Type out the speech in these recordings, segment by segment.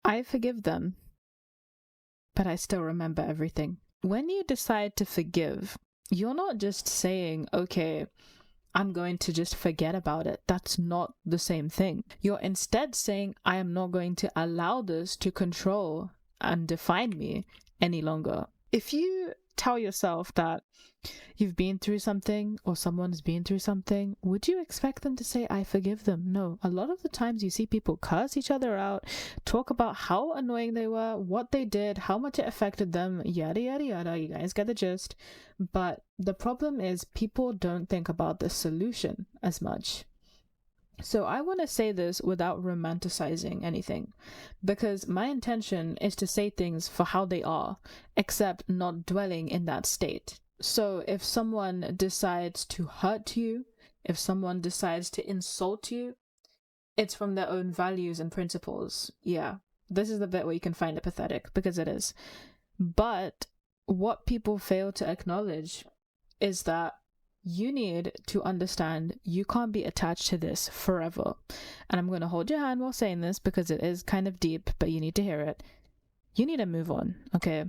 I forgive them, but I still remember everything. When you decide to forgive, you're not just saying, okay, I'm going to just forget about it. That's not the same thing. You're instead saying, I am not going to allow this to control and define me any longer. If you tell yourself that you've been through something or someone's been through something, would you expect them to say, I forgive them? No. A lot of the times you see people curse each other out, talk about how annoying they were, what they did, how much it affected them, yada, yada, yada. You guys get the gist. But the problem is people don't think about the solution as much. So I want to say this without romanticizing anything, because my intention is to say things for how they are, except not dwelling in that state. So if someone decides to hurt you, if someone decides to insult you, it's from their own values and principles. Yeah, this is the bit where you can find it pathetic, because it is. But what people fail to acknowledge is that you need to understand you can't be attached to this forever. And I'm going to hold your hand while saying this because it is kind of deep, but you need to hear it. You need to move on, okay?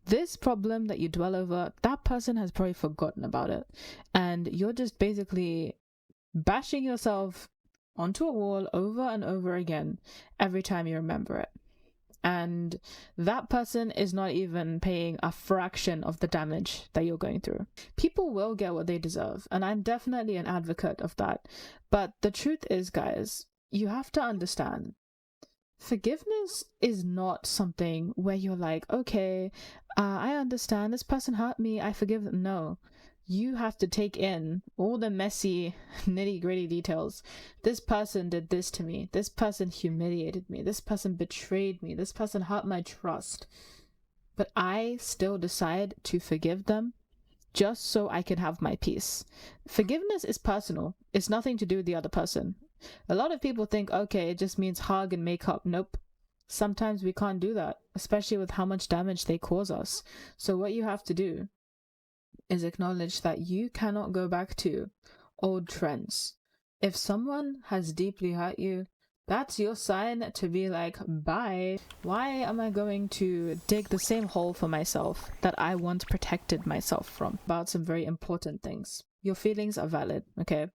This problem that you dwell over, that person has probably forgotten about it. And you're just basically bashing yourself onto a wall over and over again every time you remember it. And that person is not even paying a fraction of the damage that you're going through. People will get what they deserve, and I'm definitely an advocate of that. But the truth is, guys, you have to understand, forgiveness is not something where you're like, okay, I understand this person hurt me, I forgive them. No. You have to take in all the messy, nitty-gritty details. This person did this to me. This person humiliated me. This person betrayed me. This person hurt my trust. But I still decide to forgive them just so I can have my peace. Forgiveness is personal. It's nothing to do with the other person. A lot of people think, okay, it just means hug and make up. Nope. Sometimes we can't do that, especially with how much damage they cause us. So what you have to do is acknowledge that you cannot go back to old trends. If someone has deeply hurt you, that's your sign to be like, bye. Why am I going to dig the same hole for myself that I once protected myself from? About some very important things. Your feelings are valid, okay?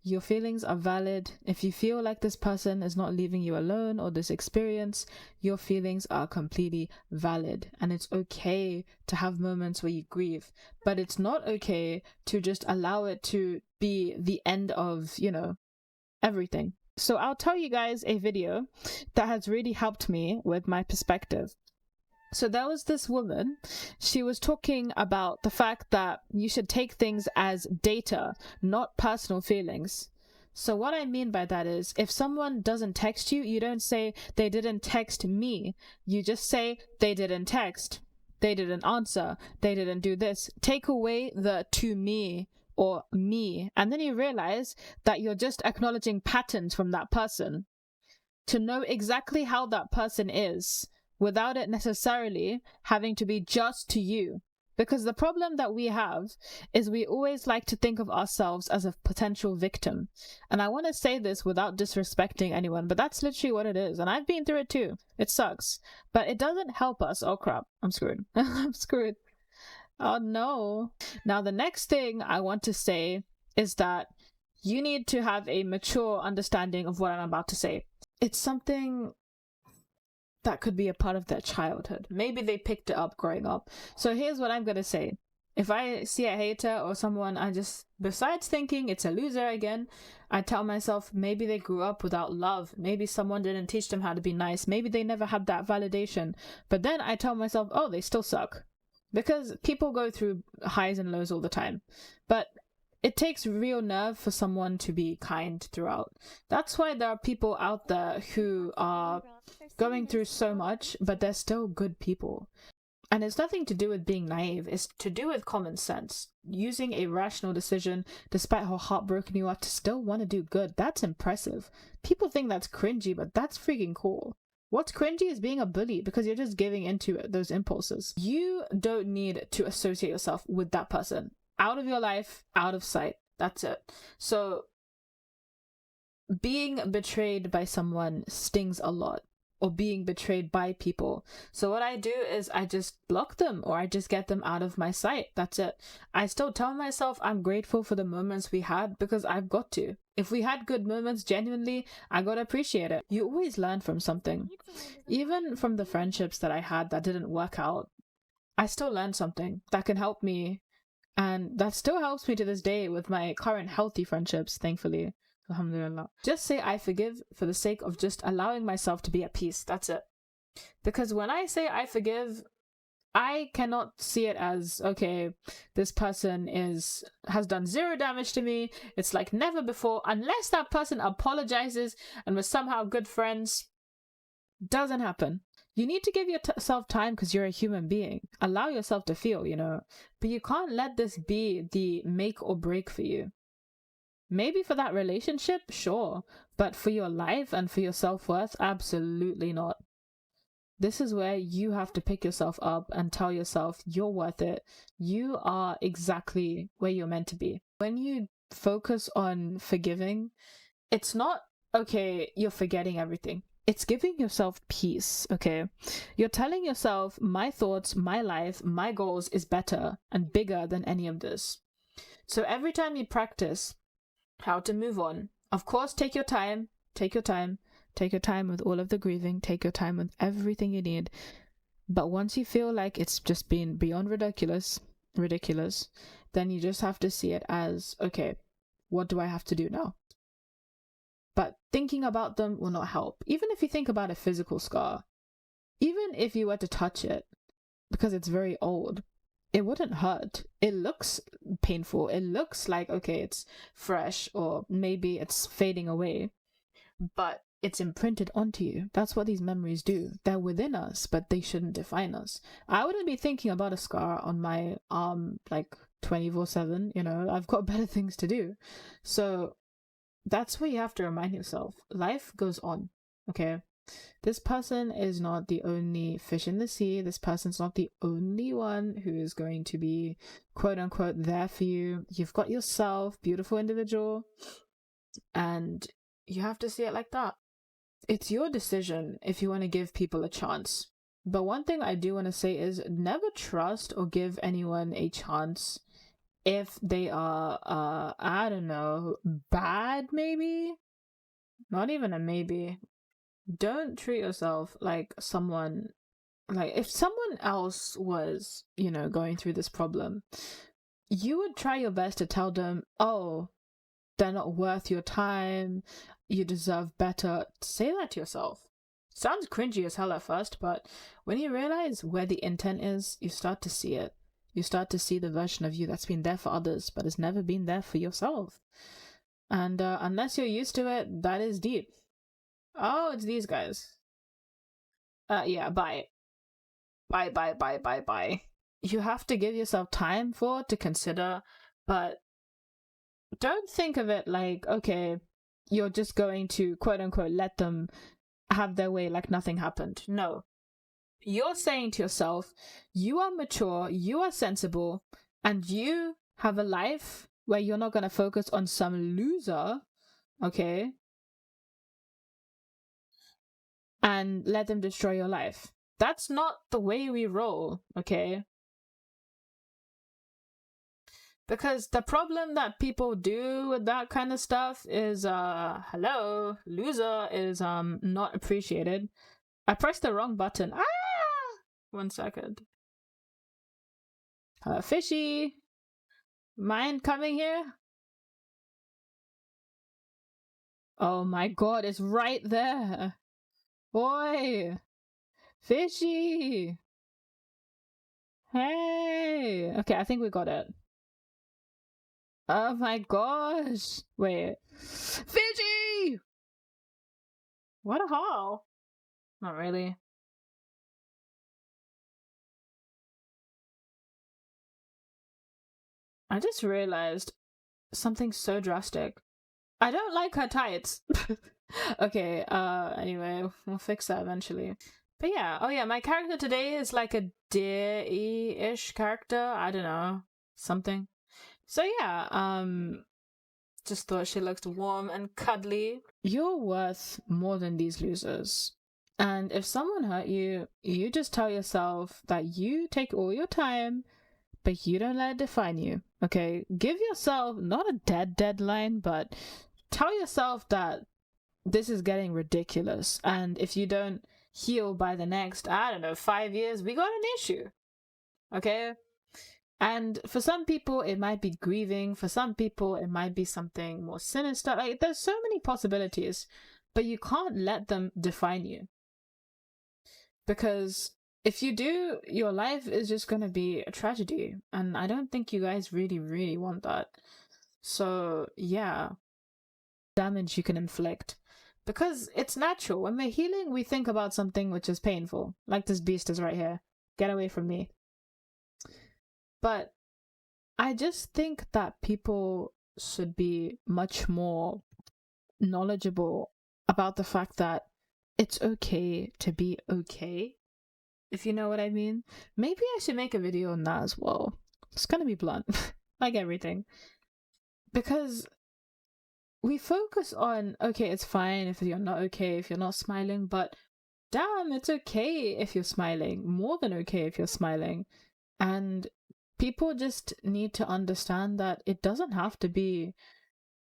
Your feelings are valid. If you feel like this person is not leaving you alone or this experience, your feelings are completely valid. And it's okay to have moments where you grieve, but it's not okay to just allow it to be the end of, everything. So I'll tell you guys a video that has really helped me with my perspective. So there was this woman, she was talking about the fact that you should take things as data, not personal feelings. So what I mean by that is, if someone doesn't text you, you don't say, they didn't text me. You just say, they didn't text, they didn't answer, they didn't do this. Take away the to me or me, and then you realize that you're just acknowledging patterns from that person to know exactly how that person is, without it necessarily having to be just to you. Because the problem that we have is we always like to think of ourselves as a potential victim. And I want to say this without disrespecting anyone, but that's literally what it is. And I've been through it too. It sucks. But it doesn't help us. Oh crap, I'm screwed. I'm screwed. Oh no. Now the next thing I want to say is that you need to have a mature understanding of what I'm about to say. It's something that could be a part of their childhood. Maybe they picked it up growing up. So here's what I'm going to say. If I see a hater or someone, I just, besides thinking it's a loser again, I tell myself maybe they grew up without love. Maybe someone didn't teach them how to be nice. Maybe they never had that validation. But then I tell myself, oh, they still suck. Because people go through highs and lows all the time. But it takes real nerve for someone to be kind throughout. That's why there are people out there who are going through so much, but they're still good people. And it's nothing to do with being naive. It's to do with common sense. Using a rational decision, despite how heartbroken you are, to still want to do good. That's impressive. People think that's cringy, but that's freaking cool. What's cringy is being a bully because you're just giving into those impulses. You don't need to associate yourself with that person. Out of your life, out of sight. That's it. So being betrayed by someone stings a lot. or being betrayed by people. So what I do is I just block them, or I just get them out of my sight. That's it. I still tell myself I'm grateful for the moments we had, because I've got to. If we had good moments, genuinely, I gotta appreciate it. You always learn from something. Even from the friendships that I had that didn't work out, I still learned something that can help me, and that still helps me to this day with my current healthy friendships, thankfully. Alhamdulillah. Just say I forgive for the sake of just allowing myself to be at peace. That's it. Because when I say I forgive, I cannot see it as, okay, this person has done zero damage to me. It's like never before, unless that person apologizes and we're somehow good friends. Doesn't happen. You need to give yourself time, because you're a human being. Allow yourself to feel, but you can't let this be the make or break for you. Maybe for that relationship, sure, but for your life and for your self-worth, absolutely not. This is where you have to pick yourself up and tell yourself you're worth it. You are exactly where you're meant to be. When you focus on forgiving, it's not, okay, you're forgetting everything. It's giving yourself peace, okay? You're telling yourself, my thoughts, my life, my goals is better and bigger than any of this. So every time you practice how to move on, of course, take your time with all of the grieving, take your time with everything you need. But once you feel like it's just been beyond ridiculous, then you just have to see it as, okay, what do I have to do now? But thinking about them will not help. Even if you think about a physical scar, even if you were to touch it, because it's very old, it wouldn't hurt. It looks painful. It looks like, okay, it's fresh, or maybe it's fading away, but it's imprinted onto you. That's what these memories do. They're within us, but they shouldn't define us. I wouldn't be thinking about a scar on my arm like 24/7, I've got better things to do. So that's what you have to remind yourself. Life goes on, okay? This person is not the only fish in the sea. This person's not the only one who is going to be, quote unquote, there for you. You've got yourself, beautiful individual, and you have to see it like that. It's your decision if you want to give people a chance. But one thing I do want to say is never trust or give anyone a chance if they are, I don't know, bad, maybe? Not even a maybe. Don't treat yourself like someone, like if someone else was, going through this problem, you would try your best to tell them, oh, they're not worth your time, you deserve better. Say that to yourself. Sounds cringy as hell at first, but when you realize where the intent is, you start to see it. You start to see the version of you that's been there for others, but has never been there for yourself. And unless you're used to it, that is deep. Oh, it's these guys. Yeah, bye. Bye. You have to give yourself time to consider, but don't think of it like, okay, you're just going to, quote unquote, let them have their way like nothing happened. No. You're saying to yourself, you are mature, you are sensible, and you have a life where you're not going to focus on some loser, okay, and let them destroy your life. That's not the way we roll, okay? Because the problem that people do with that kind of stuff is, hello, loser is not appreciated. I pressed the wrong button. 1 second. Fishy, mind coming here? Oh my god, it's right there. Boy, fishy. Hey. Okay, I think we got it. Oh my gosh. Wait. Fishy! What a haul. Not really. I just realized something so drastic. I don't like her tights. Okay, anyway, we'll fix that eventually. But yeah, oh yeah, my character today is like a deer-ish character. I don't know. Something. So yeah, just thought she looked warm and cuddly. You're worth more than these losers. And if someone hurt you, you just tell yourself that you take all your time, but you don't let it define you. Okay? Give yourself not a deadline, but tell yourself that this is getting ridiculous. And if you don't heal by the next, I don't know, 5 years, we got an issue. Okay? And for some people, it might be grieving. For some people, it might be something more sinister. Like, there's so many possibilities, but you can't let them define you. Because if you do, your life is just going to be a tragedy. And I don't think you guys really, really want that. So, yeah, damage you can inflict. Because it's natural. When we're healing, we think about something which is painful. Like this beast is right here. Get away from me. But I just think that people should be much more knowledgeable about the fact that it's okay to be okay, if you know what I mean. Maybe I should make a video on that as well. It's gonna be blunt, like everything. Because we focus on, okay, it's fine if you're not okay, if you're not smiling, but damn, it's okay if you're smiling. More than okay if you're smiling. And people just need to understand that it doesn't have to be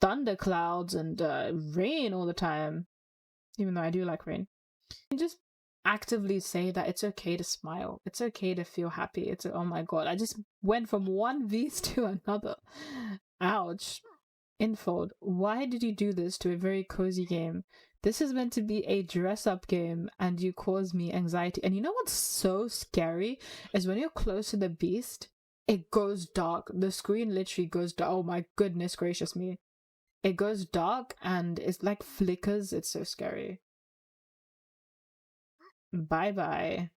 thunderclouds and rain all the time, even though I do like rain. You just actively say that it's okay to smile. It's okay to feel happy. It's, oh my god, I just went from one V's to another. Ouch. Infold, why did you do this to a very cozy game? This is meant to be a dress-up game, and you cause me anxiety. And you know what's so scary? Is when you're close to the beast, it goes dark. The screen literally goes dark. Oh my goodness gracious me. It goes dark, and it's like flickers. It's so scary. Bye-bye.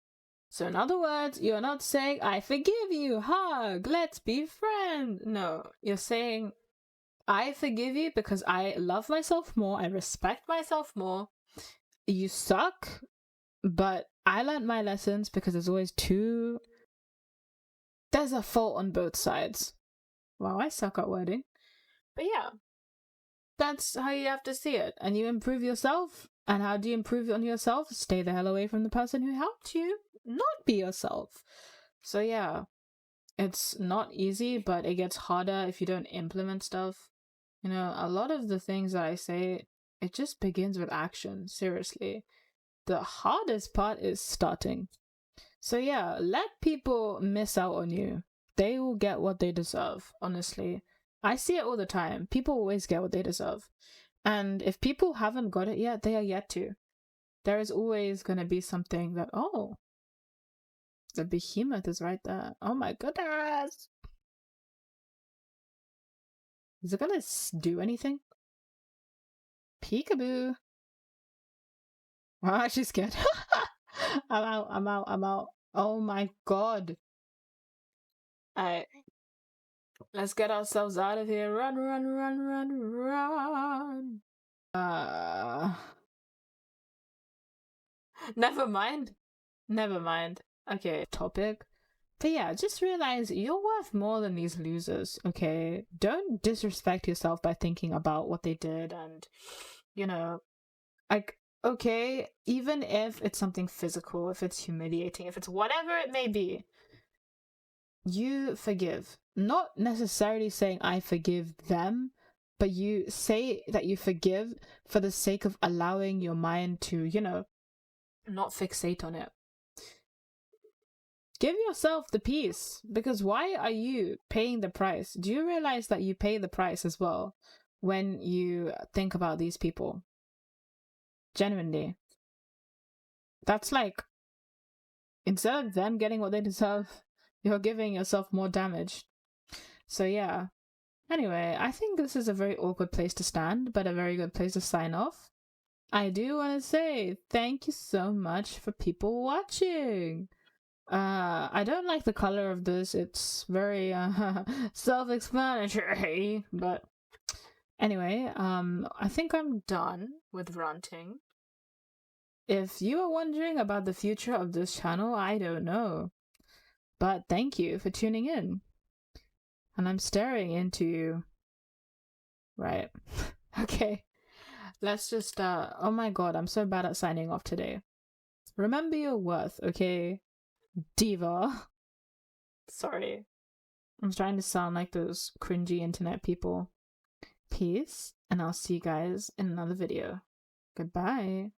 So in other words, you're not saying, I forgive you, hug, let's be friends. No, you're saying, I forgive you because I love myself more, I respect myself more. You suck, but I learned my lessons because there's always there's a fault on both sides. Wow, I suck at wording. But yeah, that's how you have to see it. And you improve yourself. And how do you improve on yourself? Stay the hell away from the person who helped you. Not be yourself. So yeah, it's not easy, but it gets harder if you don't implement stuff. You know, a lot of the things that I say, it just begins with action, seriously. The hardest part is starting. So yeah, let people miss out on you. They will get what they deserve, honestly. I see it all the time. People always get what they deserve. And if people haven't got it yet, they are yet to. There is always going to be something that, oh, the behemoth is right there. Oh my goodness. Is it gonna do anything? Peekaboo. Oh, she's scared. I'm out. Oh my god. Alright. Let's get ourselves out of here. Run. Never mind. Okay, topic. But yeah, just realize you're worth more than these losers, okay? Don't disrespect yourself by thinking about what they did and, you know, like, okay, even if it's something physical, if it's humiliating, if it's whatever it may be, you forgive. Not necessarily saying I forgive them, but you say that you forgive for the sake of allowing your mind to, you know, not fixate on it. Give yourself the peace, because why are you paying the price? Do you realize that you pay the price as well when you think about these people? Genuinely. That's like, instead of them getting what they deserve, you're giving yourself more damage. So yeah. Anyway, I think this is a very awkward place to stand, but a very good place to sign off. I do want to say thank you so much for people watching. I don't like the color of this. It's very self-explanatory, but anyway, I think I'm done with ranting. If you are wondering about the future of this channel, I don't know. But thank you for tuning in. And I'm staring into you. Right. Okay. Let's just oh my god, I'm so bad at signing off today. Remember your worth, okay? Diva. Sorry. I'm trying to sound like those cringy internet people. Peace, and I'll see you guys in another video. Goodbye.